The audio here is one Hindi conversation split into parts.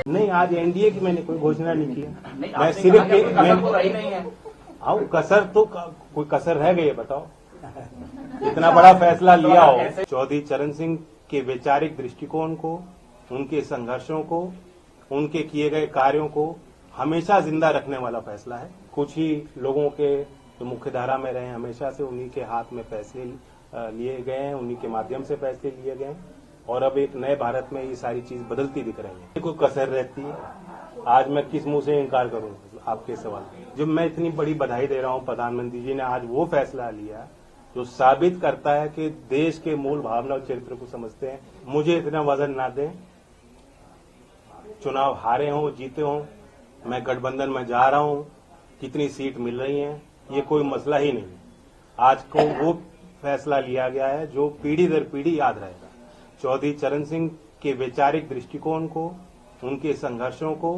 नहीं, आज एनडीए की मैंने कोई घोषणा नहीं की है। मैं सिर्फ कसर तो कोई कसर रह गई है, बताओ। इतना बड़ा फैसला लिया हो। चौधरी चरण सिंह के वैचारिक दृष्टिकोण को, उनके संघर्षों को, उनके किए गए कार्यों को हमेशा जिंदा रखने वाला फैसला है। कुछ ही लोगों के जो मुख्य धारा में रहे हमेशा से उन्हीं के हाथ में फैसले लिए गए हैं, उन्हीं के माध्यम से फैसले लिए गए हैं और अब एक नए भारत में ये सारी चीज बदलती दिख रही है। कोई कसर रहती है, आज मैं किस मुंह से इनकार करूं आपके सवाल। जब मैं इतनी बड़ी बधाई दे रहा हूं, प्रधानमंत्री जी ने आज वो फैसला लिया जो साबित करता है कि देश के मूल भावना और चरित्र को समझते हैं। मुझे इतना वजन ना दें, चुनाव हारे हों जीते हों, मैं गठबंधन में जा रहा हूं, कितनी सीट मिल रही है, ये कोई मसला ही नहीं। आज को वो फैसला लिया गया है जो पीढ़ी दर पीढ़ी याद रहेगा। चौधरी चरण सिंह के वैचारिक दृष्टिकोण को, उनके संघर्षों को,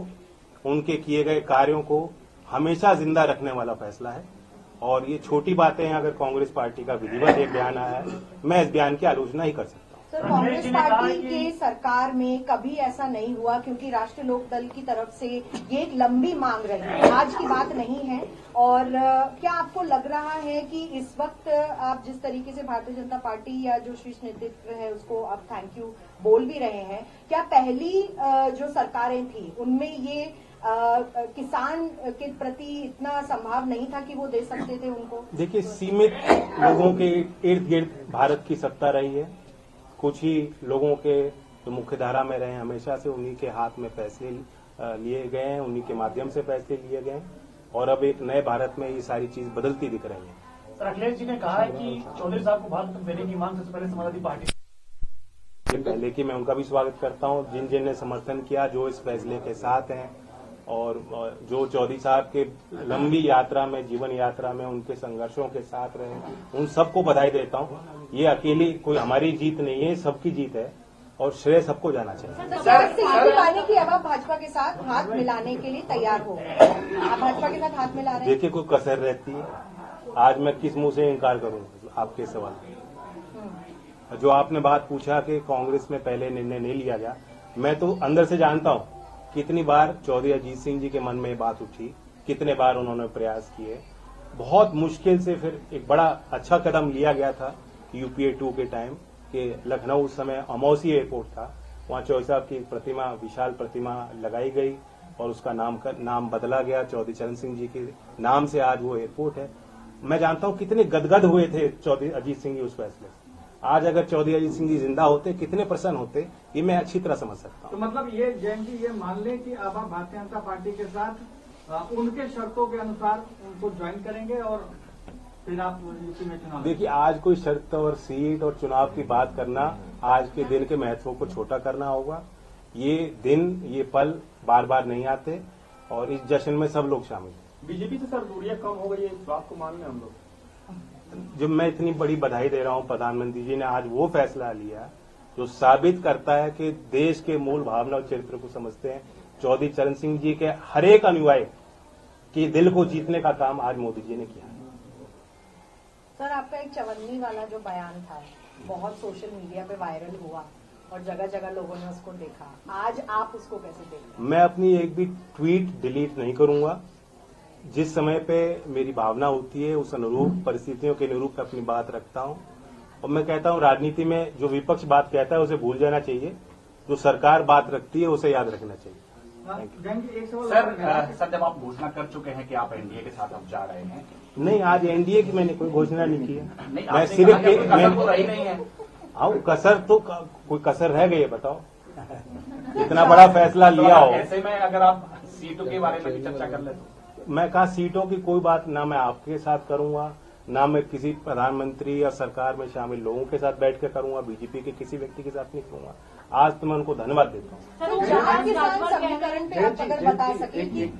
उनके किए गए कार्यों को हमेशा जिंदा रखने वाला फैसला है और ये छोटी बातें हैं। अगर कांग्रेस पार्टी का विधिवत एक बयान आया है, मैं इस बयान की आलोचना ही कर सकता हूं। सर, कांग्रेस पार्टी के सरकार में कभी ऐसा नहीं हुआ, क्योंकि राष्ट्रीय लोक दल की तरफ से ये एक लंबी मांग रही है, आज की बात नहीं है। और क्या आपको लग रहा है कि इस वक्त आप जिस तरीके से भारतीय जनता पार्टी या जो शीर्ष नेतृत्व है उसको आप थैंक यू बोल भी रहे हैं, क्या पहली जो सरकारें थी उनमें ये किसान के प्रति इतना संभाव नहीं था कि वो दे सकते थे उनको? देखिए, सीमित लोगों के इर्द गिर्द भारत की सत्ता रही है। कुछ ही लोगों के जो मुख्य धारा में रहे हमेशा से उन्हीं के हाथ में फैसले लिए गए हैं, उन्हीं के माध्यम से फैसले लिए गए हैं और अब एक नए भारत में ये सारी चीज बदलती दिख रही है। सर, अखिलेश जी ने कहा है कि चौधरी साहब को भारत रत्न देने की मांग सबसे पहले समाजवादी पार्टी पहले की मैं उनका भी स्वागत करता हूं, जिन जिन ने समर्थन किया, जो इस फैसले के साथ हैं और जो चौधरी साहब के लंबी यात्रा में, जीवन यात्रा में उनके संघर्षों के साथ रहे, उन सबको बधाई देता हूं। ये अकेली कोई हमारी जीत नहीं है, सबकी जीत है और श्रेय सबको जाना चाहिए। पाने की अब आप भाजपा के साथ हाथ मिलाने के लिए तैयार हो, आप भाजपा के साथ हाथ मिला रहे हैं? देखिए, कोई कसर रहती है, आज मैं किस मुंह से इनकार करूं आपके सवाल। जो आपने बात पूछा कि कांग्रेस में पहले निर्णय नहीं लिया गया, मैं तो अंदर से जानता हूं कितनी बार चौधरी अजीत सिंह जी के मन में ये बात उठी, कितने बार उन्होंने प्रयास किए। बहुत मुश्किल से फिर एक बड़ा अच्छा कदम लिया गया था यूपीए 2 के टाइम कि लखनऊ उस समय अमौसी एयरपोर्ट था, वहां चौधरी साहब की प्रतिमा, विशाल प्रतिमा लगाई गई और उसका नाम बदला गया। चौधरी चरण सिंह जी के नाम से आज वो एयरपोर्ट है। मैं जानता हूं कितने गदगद हुए थे चौधरी अजीत सिंह जी उस फैसले से। आज अगर चौधरी अजीत सिंह जी जिंदा होते, कितने प्रसन्न होते, ये मैं अच्छी तरह समझ सकता हूं। तो मतलब ये जैन जी ये मान लें कि अब आप भारतीय जनता पार्टी के साथ उनके शर्तों के अनुसार उनको ज्वाइन करेंगे और फिर आप यूपी में चुनाव। देखिए, आज कोई शर्त और सीट और चुनाव की बात करना आज के दिन के महत्व को छोटा करना होगा। ये दिन, ये पल बार बार नहीं आते और इस जश्न में सब लोग शामिल हैं। बीजेपी से सर दूरियां कम हो गई है, इस बात को मान लें हम लोग। जब मैं इतनी बड़ी बधाई दे रहा हूं, प्रधानमंत्री जी ने आज वो फैसला लिया जो साबित करता है कि देश के मूल भावना और चरित्र को समझते हैं। चौधरी चरण सिंह जी के हर एक अनुयायी के दिल को जीतने का काम आज मोदी जी ने किया। सर, आपका एक चवन्नी वाला जो बयान था बहुत सोशल मीडिया पे वायरल हुआ और जगह जगह लोगों ने उसको देखा, आज आप उसको कैसे देखते हैं? मैं अपनी एक भी ट्वीट डिलीट नहीं करूंगा। जिस समय पे मेरी भावना होती है उस अनुरूप, परिस्थितियों के अनुरूप अपनी बात रखता हूं और मैं कहता हूं राजनीति में जो विपक्ष बात कहता है उसे भूल जाना चाहिए, जो सरकार बात रखती है उसे याद रखना चाहिए। सर, जब आप घोषणा कर चुके हैं कि आप एनडीए के साथ अब जा रहे हैं। नहीं, आज एनडीए की मैंने कोई घोषणा नहीं की है। मैं सिर्फ कसर तो कोई कसर रह गई है, बताओ। इतना बड़ा फैसला लिया हो। ऐसे में अगर आप सीटों के बारे में भी चर्चा कर ले तो मैं कहा सीटों की कोई बात ना मैं आपके साथ करूंगा, ना मैं किसी प्रधानमंत्री या सरकार में शामिल लोगों के साथ बैठ कर करूंगा, बीजेपी के किसी व्यक्ति के साथ नहीं करूंगा। आज तो मैं उनको धन्यवाद देता हूँ।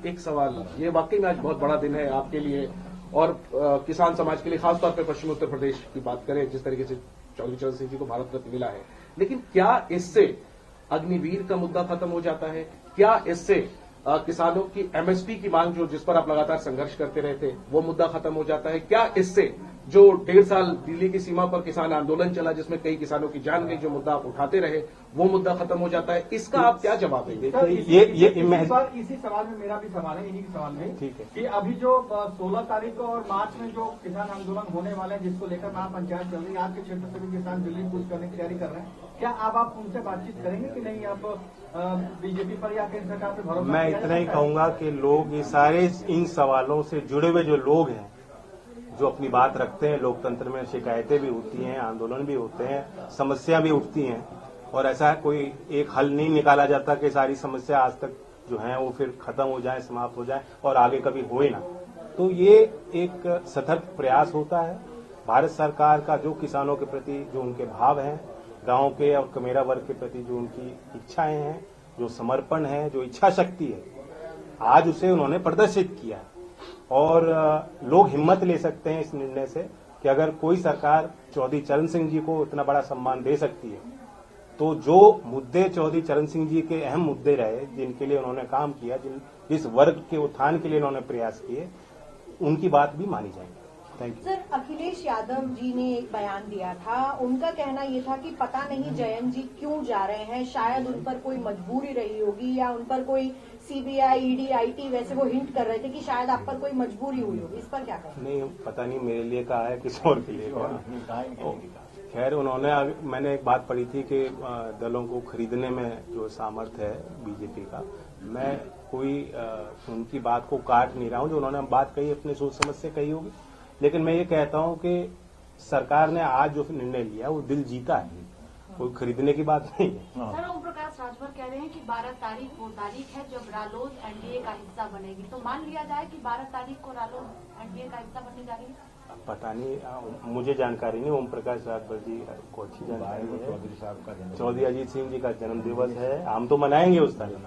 एक सवाल, ये वाकई में आज बहुत बड़ा दिन है आपके लिए और किसान समाज के लिए, खासतौर पर पश्चिमी उत्तर प्रदेश की बात करें, जिस तरीके से चौधरी चरण सिंह जी को भारत रत्न मिला है, लेकिन क्या इससे अग्निवीर का मुद्दा खत्म हो जाता है? क्या इससे किसानों की एमएसपी की मांग, जो जिस पर आप लगातार संघर्ष करते रहे थे, वो मुद्दा खत्म हो जाता है? क्या इससे जो 1.5 साल दिल्ली की सीमा पर किसान आंदोलन चला, जिसमें कई किसानों की जान गई, जो मुद्दा आप उठाते रहे, वो मुद्दा खत्म हो जाता है। इसका आप क्या जवाब देंगे? सर, इसी सवाल में मेरा भी सवाल है, इन्हीं के सवाल में ठीक है कि अभी जो 16 तारीख को और मार्च में जो किसान आंदोलन होने वाले हैं, जिसको लेकर महापंचायत चल रही है, आपके क्षेत्र से भी किसान दिल्ली कूच करने की तैयारी कर रहे हैं, क्या अब आप उनसे बातचीत करेंगे कि नहीं? आप बीजेपी पर या केंद्र सरकार पर भरोसा? मैं इतना ही कहूंगा कि लोग ये सारे इन सवालों से जुड़े हुए जो लोग हैं, जो अपनी बात रखते हैं, लोकतंत्र में शिकायतें भी होती हैं, आंदोलन भी होते हैं, समस्या भी उठती हैं, और ऐसा कोई एक हल नहीं निकाला जाता कि सारी समस्या आज तक जो है वो फिर खत्म हो जाए, समाप्त हो जाए और आगे कभी होए ना। तो ये एक सतर्क प्रयास होता है भारत सरकार का, जो किसानों के प्रति जो उनके भाव हैं, गांव के और कमेरा वर्ग के प्रति जो उनकी इच्छाएं हैं, जो समर्पण है, जो इच्छा शक्ति है, आज उसे उन्होंने प्रदर्शित किया है। और लोग हिम्मत ले सकते हैं इस निर्णय से कि अगर कोई सरकार चौधरी चरण सिंह जी को इतना बड़ा सम्मान दे सकती है, तो जो मुद्दे चौधरी चरण सिंह जी के अहम मुद्दे रहे, जिनके लिए उन्होंने काम किया, जिस वर्ग के उत्थान के लिए उन्होंने प्रयास किए, उनकी बात भी मानी जाएगी। Thank you. Sir, Akhilesh Yadav ji ने एक बयान दिया था, उनका कहना ये था कि पता नहीं जयंत जी क्यों जा रहे हैं, शायद उन पर कोई मजबूरी रही होगी या उन पर कोई सीबीआई, ईडी, आईटी, वैसे वो हिंट कर रहे थे कि शायद आप पर कोई मजबूरी हुई होगी। इस पर क्या कहें? नहीं, पता नहीं मेरे लिए कहा है, किसी और के लिए कहा। खैर, उन्होंने मैंने एक बात पढ़ी थी कि दलों को खरीदने में जो सामर्थ्य है बीजेपी का, मैं कोई उनकी बात को काट नहीं रहा हूं। जो उन्होंने बात कही अपनी सोच समझ से कही होगी, लेकिन मैं ये कहता हूं कि सरकार ने आज जो निर्णय लिया वो दिल जीता है, कोई खरीदने की बात नहीं है। सर, ओम प्रकाश राजभर कह रहे हैं कि 12 तारीख वो तारीख है जब रालोद एनडीए का हिस्सा बनेगी, तो मान लिया जाए कि 12 तारीख को रालोद एनडीए का हिस्सा बनने जा रही है। पता नहीं, मुझे जानकारी नहीं। ओम प्रकाश राजभर जी को अच्छी जानकारी है। चौधरी अजीत सिंह जी का जन्मदिवस है, हम तो मनाएंगे उस तारीख।